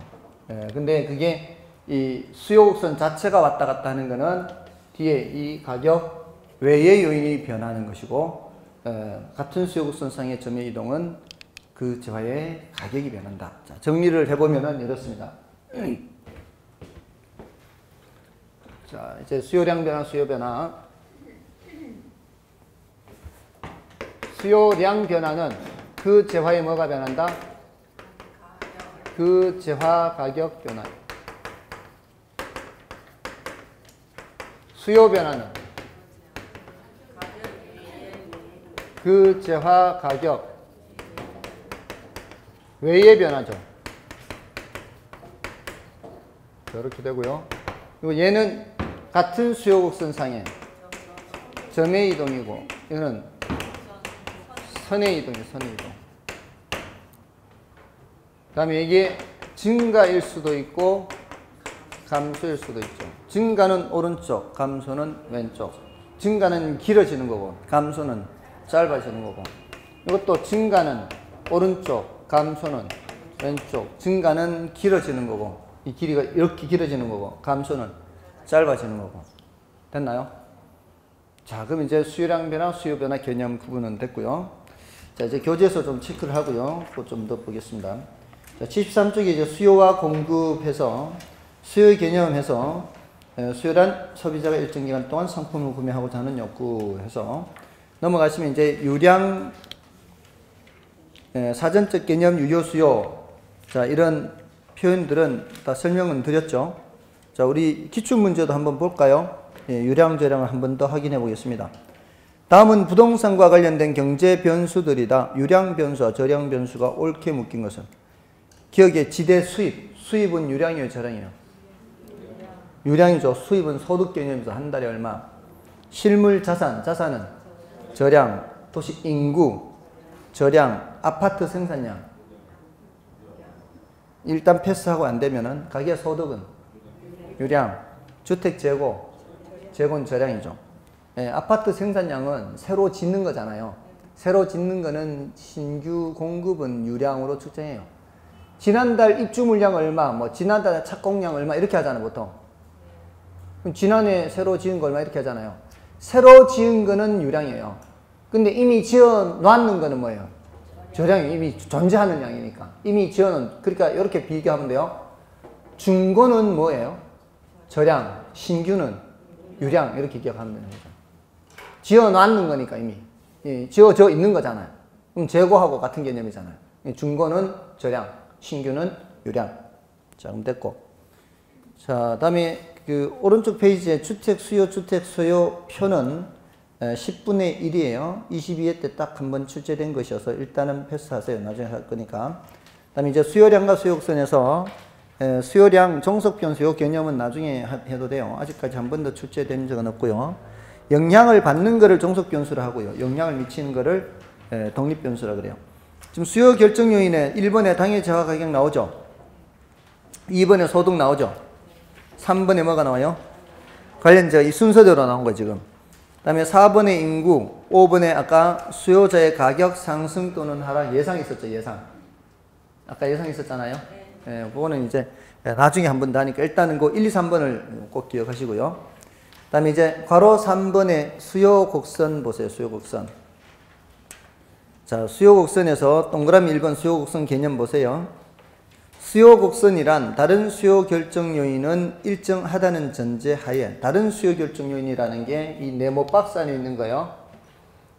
A: 근데 그게 이 수요곡선 자체가 왔다 갔다 하는 거는 뒤에 이 가격 외의 요인이 변하는 것이고, 같은 수요곡선상의 점의 이동은 그 재화의 가격이 변한다. 자, 정리를 해보면은 이렇습니다. 자, 이제 수요량 변화, 수요 변화. 수요량 변화는 그 재화의 뭐가 변한다? 그 재화 가격 변화. 수요 변화는 그 재화 가격 외의 변화죠. 이렇게 되고요. 그리고 얘는 같은 수요곡선상의 점의 이동이고, 이거는 선의 이동이에요. 선의 이동. 그 다음에 이게 증가일 수도 있고 감소일 수도 있죠. 증가는 오른쪽, 감소는 왼쪽. 증가는 길어지는 거고, 감소는 짧아지는 거고. 이것도 증가는 오른쪽, 감소는 왼쪽. 증가는 길어지는 거고, 이 길이가 이렇게 길어지는 거고, 감소는 짧아지는 거고. 됐나요? 자, 그럼 이제 수요량 변화, 수요 변화 개념 구분은 됐고요. 자, 이제 교재에서 좀 체크를 하고요. 그거 좀 더 보겠습니다. 자, 73쪽에 이제 수요와 공급해서 수요 개념해서 수요란 소비자가 일정 기간 동안 상품을 구매하고자 하는 욕구 해서 넘어가시면 이제 유량 사전적 개념 유효 수요. 자, 이런 표현들은 다 설명은 드렸죠. 자, 우리 기출 문제도 한번 볼까요? 유량 저량을 한번 더 확인해 보겠습니다. 다음은 부동산과 관련된 경제 변수들이다. 유량 변수와 저량 변수가 옳게 묶인 것은 기억에 지대 수입. 수입은 유량이에요, 저량이에요? 유량이죠. 수입은 소득 개념이죠. 한 달에 얼마. 실물 자산. 자산은 저량. 도시 인구. 저량. 아파트 생산량. 일단 패스하고 안 되면은 가계 소득은 유량. 주택 재고. 재고는 저량이죠. 아파트 생산량은 새로 짓는 거잖아요. 새로 짓는 거는 신규 공급은 유량으로 측정해요. 지난달 입주 물량 얼마, 뭐 지난달 착공량 얼마 이렇게 하잖아요, 보통. 그럼 지난해 새로 지은 거 얼마 이렇게 하잖아요. 새로 지은 거는 유량이에요. 근데 이미 지어 놨는 거는 뭐예요? 저량이 이미 존재하는 양이니까. 이미 지어놓은, 그러니까 이렇게 비교하면 돼요. 중고는 뭐예요? 저량, 신규는 유량, 이렇게 기억하면 되는 거죠. 지어 놨는 거니까 이미. 지어져 있는 거잖아요. 그럼 재고하고 같은 개념이잖아요. 중고는 저량, 신규는 유량. 자, 그럼 됐고. 자, 다음에 그 오른쪽 페이지에 주택 수요, 주택 소요 표는 10분의 1이에요. 22회 때 딱 한 번 출제된 것이어서 일단은 패스하세요. 나중에 할 거니까. 그 다음에 이제 수요량과 수요곡선에서 수요량 정석 변수 요 개념은 나중에 해도 돼요. 아직까지 한 번도 출제된 적은 없고요. 영향을 받는 거를 정석 변수로 하고요. 영향을 미치는 거를 독립 변수라 그래요. 지금 수요 결정 요인에 1번에 당해 저하 가격 나오죠. 2번에 소득 나오죠. 3번에 뭐가 나와요? 관련자 이 순서대로 나온 거 지금. 그 다음에 4번에 인구, 5번에 아까 수요자의 가격 상승 또는 하락 예상 있었죠, 예상. 아까 예상 있었잖아요. 그거는 이제 나중에 한 번 더 하니까 일단은 그 1, 2, 3번을 꼭 기억하시고요. 그 다음에 이제 괄호 3번에 수요 곡선 보세요, 수요 곡선. 자, 수요 곡선에서 동그라미 1번 수요 곡선 개념 보세요. 수요 곡선이란 다른 수요 결정 요인은 일정하다는 전제 하에, 다른 수요 결정 요인이라는 게 이 네모 박스 안에 있는 거예요.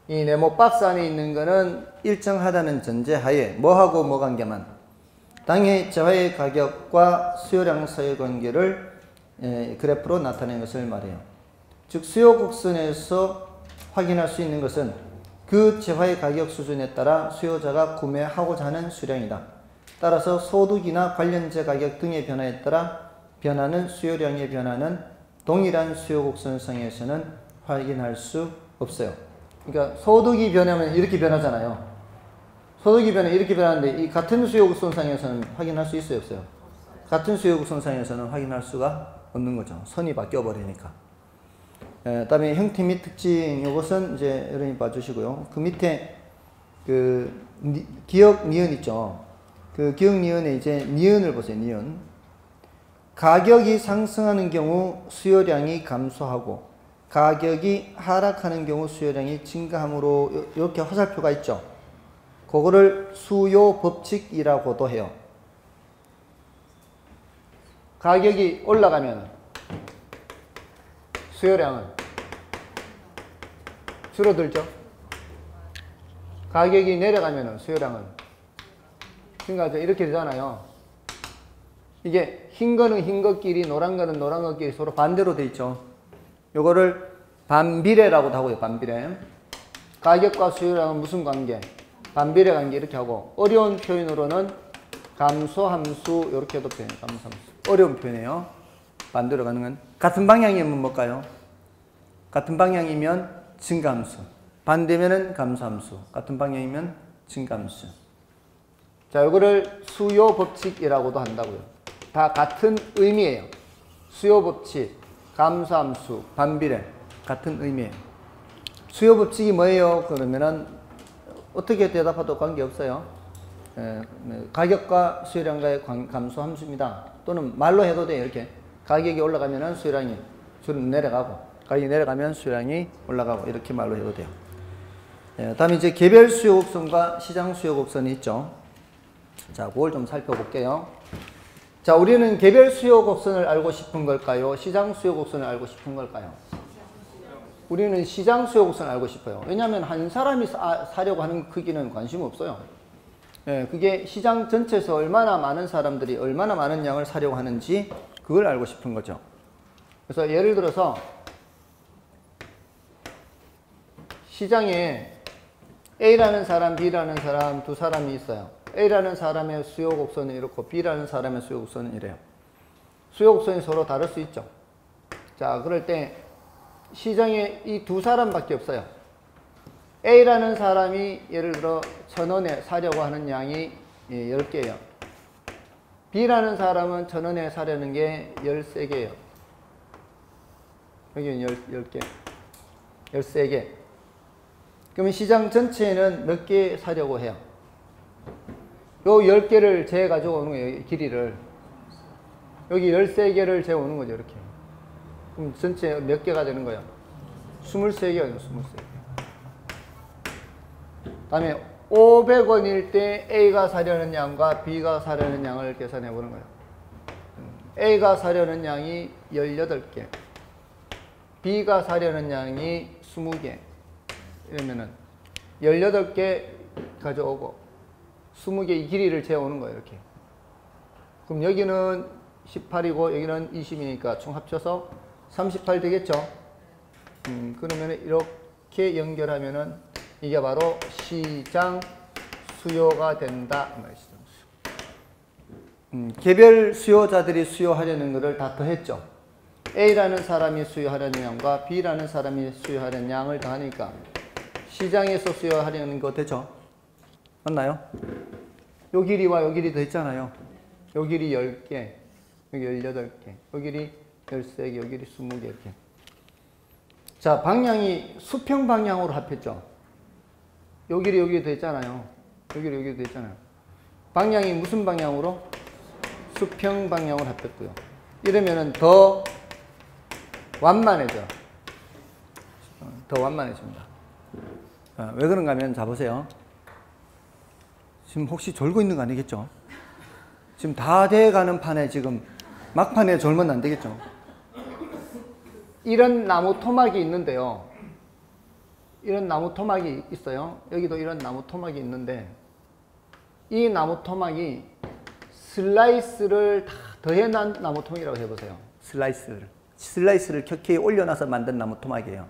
A: 이 네모 박스 안에 있는 거는 일정하다는 전제 하에 뭐하고 뭐 관계만? 당해 재화의 가격과 수요량 사이의 관계를 그래프로 나타낸 것을 말해요. 즉 수요 곡선에서 확인할 수 있는 것은 그 재화의 가격 수준에 따라 수요자가 구매하고자 하는 수량이다. 따라서 소득이나 관련재 가격 등의 변화에 따라 변하는 수요량의 변화는 동일한 수요 곡선상에서는 확인할 수 없어요. 그러니까 소득이 변하면 이렇게 변하잖아요. 소득이 변해 이렇게 변하는데 이 같은 수요 곡선상에서는 확인할 수 있어요, 없어요? 같은 수요 곡선상에서는 확인할 수가 없는 거죠. 선이 바뀌어 버리니까. 그다음에 형태 및 특징 이것은 이제 여러분이 봐주시고요. 그 밑에 그 기억 니은 있죠. 그 기억 니은에 이제 니은을 보세요. 니은. 가격이 상승하는 경우 수요량이 감소하고 가격이 하락하는 경우 수요량이 증가함으로 이렇게 화살표가 있죠. 그거를 수요 법칙이라고도 해요. 가격이 올라가면 수요량은 줄어들죠. 가격이 내려가면 수요량은 그러니까 이렇게 되잖아요. 이게 흰 거는 흰 것끼리 노란 거는 노란 것끼리 서로 반대로 돼 있죠. 요거를 반비례라고도 하고요. 반비례. 가격과 수요량은 무슨 관계? 반비례 관계 이렇게 하고 어려운 표현으로는 감소함수 이렇게도 표현해요. 감소함수. 어려운 표현이에요. 반대로 가는 건 같은 방향이면 뭘까요? 같은 방향이면 증가함수. 반대면은 감소함수. 같은 방향이면 증가함수. 자, 이거를 수요 법칙이라고도 한다고요. 다 같은 의미예요. 수요 법칙, 감소함수, 반비례 같은 의미예요. 수요 법칙이 뭐예요? 그러면은 어떻게 대답해도 관계없어요. 가격과 수요량과의 감소함수입니다. 또는 말로 해도 돼요. 이렇게 가격이 올라가면 수요량이 내려가고 가격이 내려가면 수요량이 올라가고 이렇게 말로 해도 돼요. 다음에 이제 개별 수요 곡선과 시장 수요 곡선이 있죠. 자, 그걸 좀 살펴볼게요. 자, 우리는 개별 수요 곡선을 알고 싶은 걸까요? 시장 수요 곡선을 알고 싶은 걸까요? 우리는 시장 수요 곡선을 알고 싶어요. 왜냐하면 한 사람이 사려고 하는 크기는 관심 없어요. 그게 시장 전체에서 얼마나 많은 사람들이 얼마나 많은 양을 사려고 하는지 그걸 알고 싶은 거죠. 그래서 예를 들어서 시장에 A라는 사람, B라는 사람 두 사람이 있어요. A라는 사람의 수요 곡선은 이렇고 B라는 사람의 수요 곡선은 이래요. 수요 곡선이 서로 다를 수 있죠. 자, 그럴 때 시장에 이 두 사람밖에 없어요. A라는 사람이 예를 들어 1,000원에 사려고 하는 양이 10개예요. B라는 사람은 1,000원에 사려는 게 13개예요. 여기는 10개. 13개. 그러면 시장 전체에는 몇 개 사려고 해요? 요 10개를 재 가지고 오는 거예요. 길이를. 여기 13개를 재 오는 거죠. 이렇게. 그럼 전체 몇 개가 되는 거예요? 23개가 되는 23개. 다음에 500원일 때 A가 사려는 양과 B가 사려는 양을 계산해 보는 거예요. A가 사려는 양이 18개. B가 사려는 양이 20개. 이러면은 18개 가져오고 20개 이 길이를 재오는 거예요. 이렇게. 그럼 여기는 18이고 여기는 20이니까 총 합쳐서 38 되겠죠. 그러면 이렇게 연결하면은 이게 바로 시장 수요가 된다. 개별 수요자들이 수요하려는 것을 다 더했죠. A라는 사람이 수요하려는 양과 B라는 사람이 수요하려는 양을 더하니까 시장에서 수요하려는 거 되죠. 맞나요? 요 길이와 요 길이 더했잖아요. 요 길이 10개, 여기 18개, 요 길이 13개, 요 길이 20개 이렇게. 자, 방향이 수평 방향으로 합했죠. 요 길이 여기 더했잖아요. 요 길이 여기 더했잖아요. 방향이 무슨 방향으로? 수평 방향으로 합했고요. 이러면은 더 완만해져. 더 완만해집니다. 왜 그런가 하면 자 보세요. 지금 혹시 졸고 있는 거 아니겠죠? 지금 다 돼가는 판에 지금 막판에 졸면 안 되겠죠? 이런 나무 토막이 있는데요. 이런 나무 토막이 있어요. 여기도 이런 나무 토막이 있는데 이 나무 토막이 슬라이스를 다 더해난 나무 토막이라고 해보세요. 슬라이스를 켜켜이 올려놔서 만든 나무 토막이에요.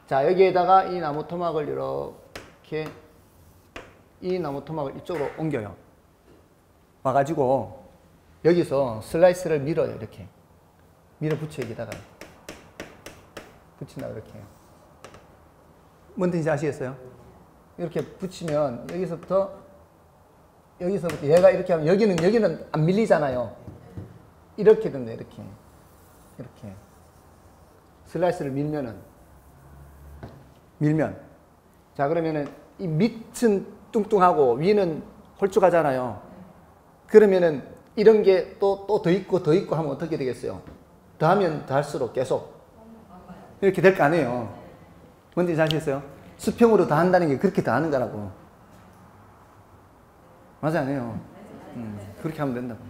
A: 자, 여기에다가 이 나무 토막을 이렇게 이 나무 토막을 이쪽으로 옮겨요. 와가지고 여기서 슬라이스를 밀어요. 이렇게 밀어붙여 여기다가 붙인다 이렇게. 뭔 뜻인지 아시겠어요? 이렇게 붙이면 여기서부터 얘가 이렇게 하면 여기는 안 밀리잖아요. 이렇게 된다. 이렇게 슬라이스를 밀면 자, 그러면은 이 밑은 뚱뚱하고 위는 홀쭉하잖아요. 그러면은 이런 게 또 더 있고 하면 어떻게 되겠어요? 더하면 더할수록 계속 이렇게 될 거 아니에요. 뭔지 잘 아시겠어요? 수평으로 더한다는 게 그렇게 더하는 거라고. 맞아, 아니에요? 그렇게 하면 된다고.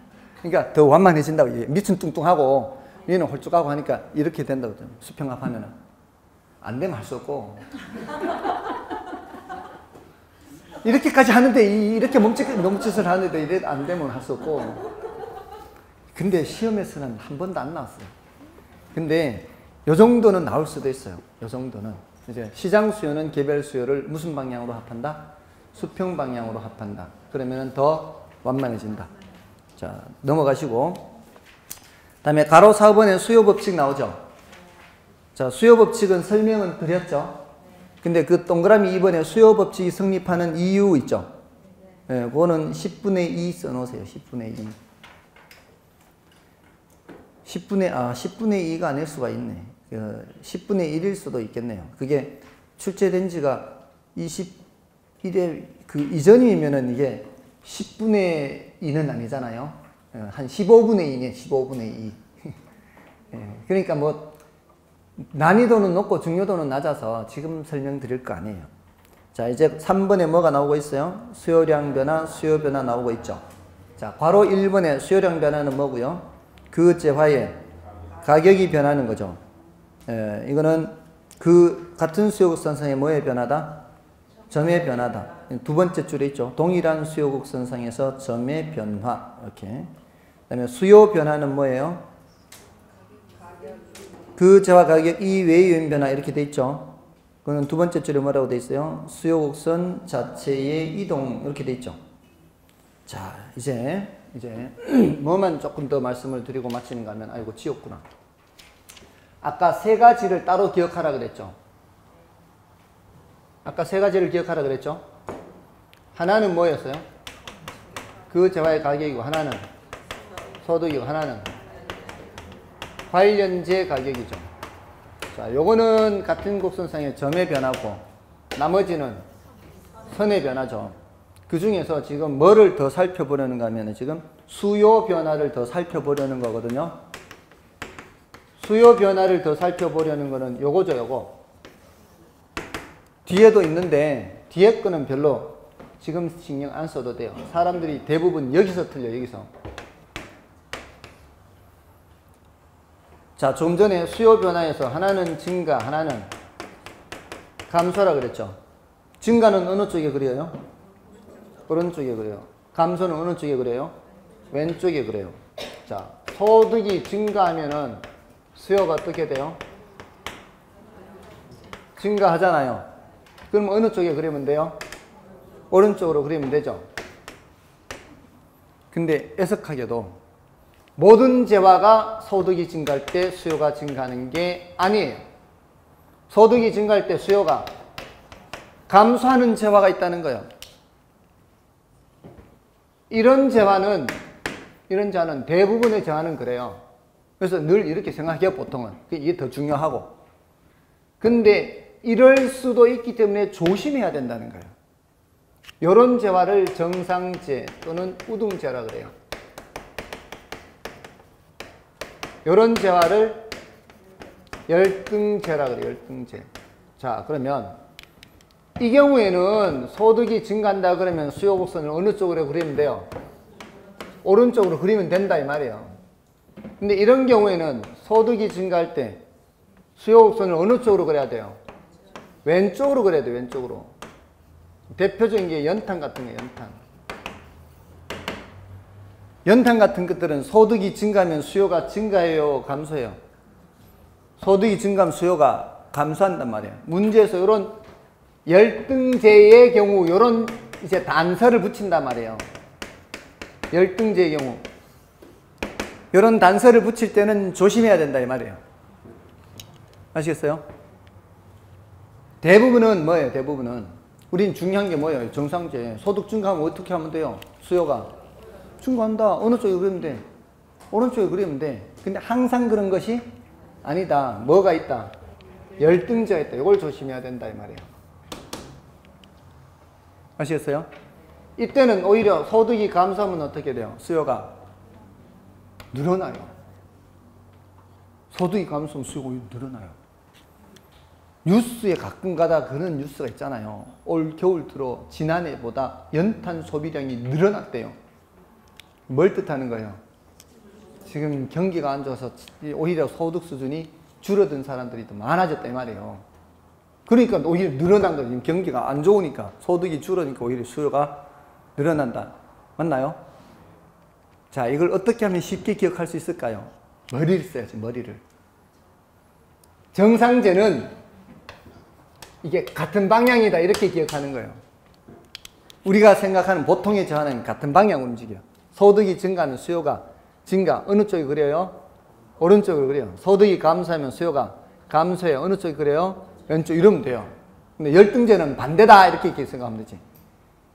A: 그러니까 더 완만해진다고. 밑은 뚱뚱하고 위는 홀쭉하고 하니까 이렇게 된다고. 수평합하면은. 안 되면 할 수 없고. 이렇게까지 하는데, 이렇게 몸짓을 하는데, 이래 안 되면 할 수 없고. 근데 시험에서는 한 번도 안 나왔어요. 근데, 요 정도는 나올 수도 있어요. 요 정도는. 이제 시장 수요는 개별 수요를 무슨 방향으로 합한다? 수평 방향으로 합한다. 그러면 더 완만해진다. 자, 넘어가시고. 다음에 가로 4번에 수요 법칙 나오죠? 자, 수요 법칙은 설명은 드렸죠? 근데 그 동그라미 2번에 수요 법칙이 성립하는 이유 있죠? 예, 그거는 10분의 2 써놓으세요. 10분의 2. 10분의 2가 아닐 수가 있네. 10분의 1일 수도 있겠네요. 그게 출제된 지가 21회 그 이전이면은 이게 10분의 2는 아니잖아요. 한 15분의 2네, 15분의 2. 그러니까 뭐, 난이도는 높고 중요도는 낮아서 지금 설명드릴 거 아니에요. 자, 이제 3번에 뭐가 나오고 있어요? 수요량 변화, 수요 변화 나오고 있죠. 자, 괄호 1번에 수요량 변화는 뭐고요? 그 재화의 가격이 변하는 거죠. 이거는 그 같은 수요곡선상의 뭐의 변화다? 점의 변화다. 두 번째 줄에 있죠. 동일한 수요곡선상에서 점의 변화. 이렇게. 그 다음에 수요 변화는 뭐예요? 그 재화 가격 이외의 요인 변화 이렇게 돼 있죠. 그거는 두 번째 줄에 뭐라고 돼 있어요? 수요곡선 자체의 이동 이렇게 돼 있죠. 자, 이제 뭐만 조금 더 말씀을 드리고 마치는가 하면 아이고 지웠구나. 아까 세 가지를 따로 기억하라 그랬죠. 아까 세 가지를 기억하라 그랬죠. 하나는 뭐였어요? 그 재화의 가격이고 하나는 소득이고 하나는 관련재 가격이죠. 자, 요거는 같은 곡선상의 점의 변화고 나머지는 선의 변화죠. 그 중에서 지금 뭐를 더 살펴보려는가 하면 지금 수요 변화를 더 살펴보려는 거거든요. 수요 변화를 더 살펴보려는 거는 요거죠, 요거. 뒤에도 있는데 뒤에 거는 별로 지금 신경 안 써도 돼요. 사람들이 대부분 여기서 틀려, 여기서. 자, 좀 전에 수요 변화에서 하나는 증가, 하나는 감소라 그랬죠. 증가는 어느 쪽에 그려요? 오른쪽에 그래요. 감소는 어느 쪽에 그래요? 왼쪽에 그래요. 자, 소득이 증가하면은 수요가 어떻게 돼요? 증가하잖아요. 그럼 어느 쪽에 그리면 돼요? 오른쪽으로 그리면 되죠. 근데 애석하게도 모든 재화가 소득이 증가할 때 수요가 증가하는 게 아니에요. 소득이 증가할 때 수요가 감소하는 재화가 있다는 거예요. 이런 재화는 대부분의 재화는 그래요. 그래서 늘 이렇게 생각해요, 보통은. 이게 더 중요하고. 근데 이럴 수도 있기 때문에 조심해야 된다는 거예요. 이런 재화를 정상재 또는 우등재라 그래요. 이런 재화를 열등재라 그래요, 열등재. 자, 그러면 이 경우에는 소득이 증가한다 그러면 수요 곡선을 어느 쪽으로 그리면 돼요? 오른쪽으로 그리면 된다 이 말이에요. 근데 이런 경우에는 소득이 증가할 때 수요 곡선을 어느 쪽으로 그려야 돼요? 왼쪽으로 그려야 돼요, 왼쪽으로. 대표적인 게 연탄 같은 거예요, 연탄. 연탄 같은 것들은 소득이 증가하면 수요가 증가해요, 감소해요? 소득이 증가하면 수요가 감소한단 말이에요. 문제에서 이런 열등제의 경우 이런 이제 단서를 붙인단 말이에요. 열등제의 경우 이런 단서를 붙일 때는 조심해야 된다 이 말이에요. 아시겠어요? 대부분은 뭐예요? 대부분은 우린 중요한 게 뭐예요? 정상제. 소득 증가하면 어떻게 하면 돼요? 수요가 증가한다. 어느 쪽에 그리면 돼? 오른쪽에 그리면 돼. 근데 항상 그런 것이 아니다. 뭐가 있다? 열등제가 있다. 이걸 조심해야 된다 이 말이에요. 아시겠어요? 이때는 오히려 소득이 감소하면 어떻게 돼요? 수요가 늘어나요. 소득이 감소하면 수요가 늘어나요. 뉴스에 가끔 가다 그런 뉴스가 있잖아요. 올 겨울 들어 지난해보다 연탄 소비량이 늘어났대요. 뭘 뜻하는 거예요? 지금 경기가 안 좋아서 오히려 소득 수준이 줄어든 사람들이 더 많아졌다 이 말이에요. 그러니까 오히려 늘어난 거죠. 지금 경기가 안 좋으니까 소득이 줄으니까 오히려 수요가 늘어난다. 맞나요? 자, 이걸 어떻게 하면 쉽게 기억할 수 있을까요? 머리를 써야지, 머리를. 정상제는 이게 같은 방향이다 이렇게 기억하는 거예요. 우리가 생각하는 보통의 저하는 같은 방향으로 움직여요. 소득이 증가하면 수요가 증가. 어느 쪽에 그래요? 오른쪽으로 그래요. 소득이 감소하면 수요가 감소해요. 어느 쪽에 그래요? 왼쪽 이러면 돼요. 근데 열등제는 반대다 이렇게 생각하면 되지.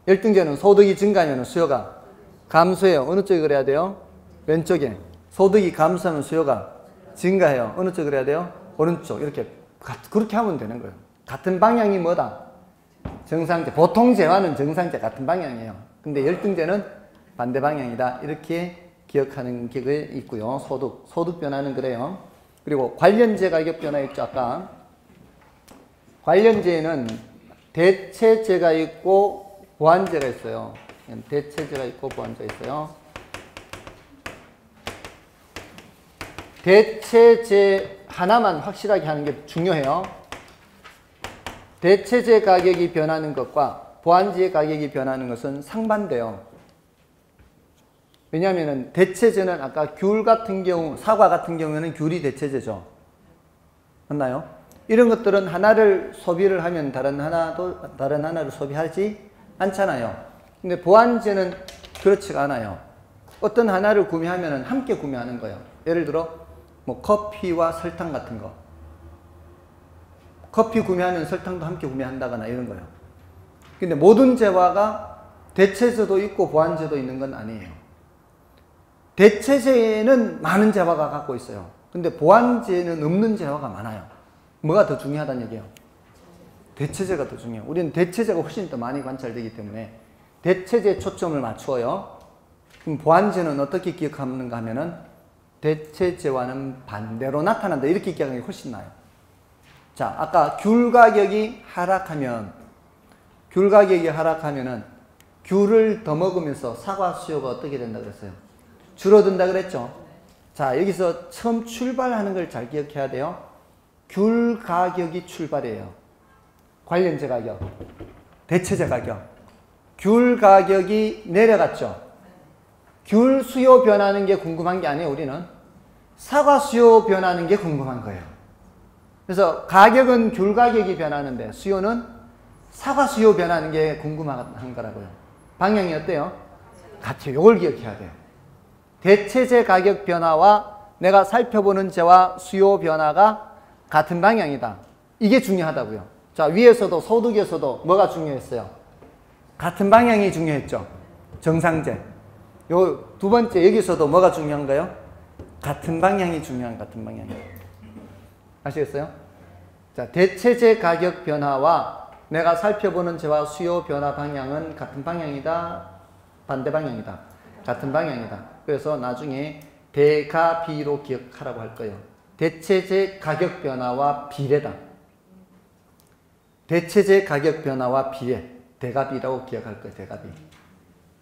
A: 열등제는 소득이 증가하면 수요가 감소해요. 어느 쪽에 그래야 돼요? 왼쪽에. 소득이 감소하면 수요가 증가해요. 어느 쪽에 그래야 돼요? 오른쪽. 이렇게 그렇게 하면 되는 거예요. 같은 방향이 뭐다? 정상제. 보통 재화는 정상제 같은 방향이에요. 근데 열등제는 반대 방향이다. 이렇게 기억하는 게 있고요. 소득 변화는 그래요. 그리고 관련제 가격 변화 있죠, 아까. 관련제에는 대체제가 있고 보완제가 있어요. 대체제가 있고 보완제가 있어요. 대체제 하나만 확실하게 하는 게 중요해요. 대체제 가격이 변하는 것과 보완제 가격이 변하는 것은 상반돼요. 왜냐하면 대체제는 아까 귤 같은 경우, 사과 같은 경우에는 귤이 대체제죠. 맞나요? 이런 것들은 하나를 소비를 하면 다른 하나를 소비하지 않잖아요. 근데 보완제는 그렇지가 않아요. 어떤 하나를 구매하면 함께 구매하는 거예요. 예를 들어 뭐 커피와 설탕 같은 거. 커피 구매하면 설탕도 함께 구매한다거나 이런 거예요. 근데 모든 재화가 대체제도 있고 보완제도 있는 건 아니에요. 대체제는 많은 재화가 갖고 있어요. 근데 보완제는 없는 재화가 많아요. 뭐가 더 중요하다는 얘기예요? 대체제가 더 중요해요. 우리는 대체제가 훨씬 더 많이 관찰되기 때문에 대체제에 초점을 맞추어요. 그럼 보완제는 어떻게 기억하는가 하면은 대체제와는 반대로 나타난다. 이렇게 기억하는 게 훨씬 나아요. 자, 아까 귤 가격이 하락하면은 귤을 더 먹으면서 사과 수요가 어떻게 된다 그랬어요? 줄어든다 그랬죠? 자, 여기서 처음 출발하는 걸 잘 기억해야 돼요. 귤 가격이 출발이에요. 관련제 가격, 대체제 가격. 귤 가격이 내려갔죠? 귤 수요 변하는 게 궁금한 게 아니에요, 우리는. 사과 수요 변하는 게 궁금한 거예요. 그래서 가격은 귤 가격이 변하는데 수요는 사과 수요 변하는 게 궁금한 거라고요. 방향이 어때요? 같아요. 이걸 기억해야 돼요. 대체제 가격 변화와 내가 살펴보는 제와 수요 변화가 같은 방향이다. 이게 중요하다고요. 자, 위에서도 소득에서도 뭐가 중요했어요? 같은 방향이 중요했죠. 정상제. 요 두 번째 여기서도 뭐가 중요한가요? 같은 방향이 중요한 같은 방향. 아시겠어요? 자, 대체제 가격 변화와 내가 살펴보는 제와 수요 변화 방향은 같은 방향이다. 반대 방향이다. 같은 방향이다. 그래서 나중에 대가 비로 기억하라고 할 거예요. 대체제 가격 변화와 비례다. 대체제 가격 변화와 비례. 대가비라고 기억할 거예요. 대가비.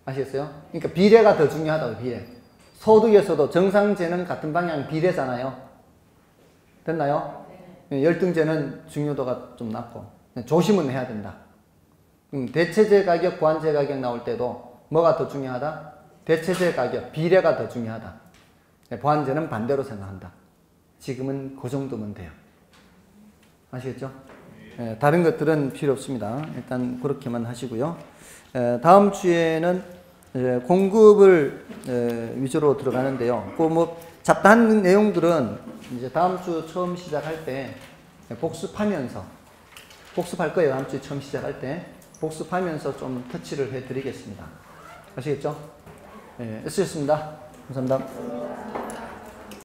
A: 아시겠어요? 그러니까 비례가 더 중요하다고. 비례. 소득에서도 정상제는 같은 방향 비례잖아요. 됐나요? 열등제는 중요도가 좀 낮고 조심은 해야 된다. 대체제 가격, 보완제 가격 나올 때도 뭐가 더 중요하다? 대체제 가격, 비례가 더 중요하다. 보완제는 반대로 생각한다. 지금은 그 정도면 돼요. 아시겠죠? 다른 것들은 필요 없습니다. 일단 그렇게만 하시고요. 다음 주에는 공급을 위주로 들어가는데요. 그 뭐 잡다한 내용들은 이제 다음 주 처음 시작할 때 복습하면서 복습할 거예요. 다음 주 처음 시작할 때 복습하면서 좀 터치를 해드리겠습니다. 아시겠죠? 애쓰셨습니다. 감사합니다.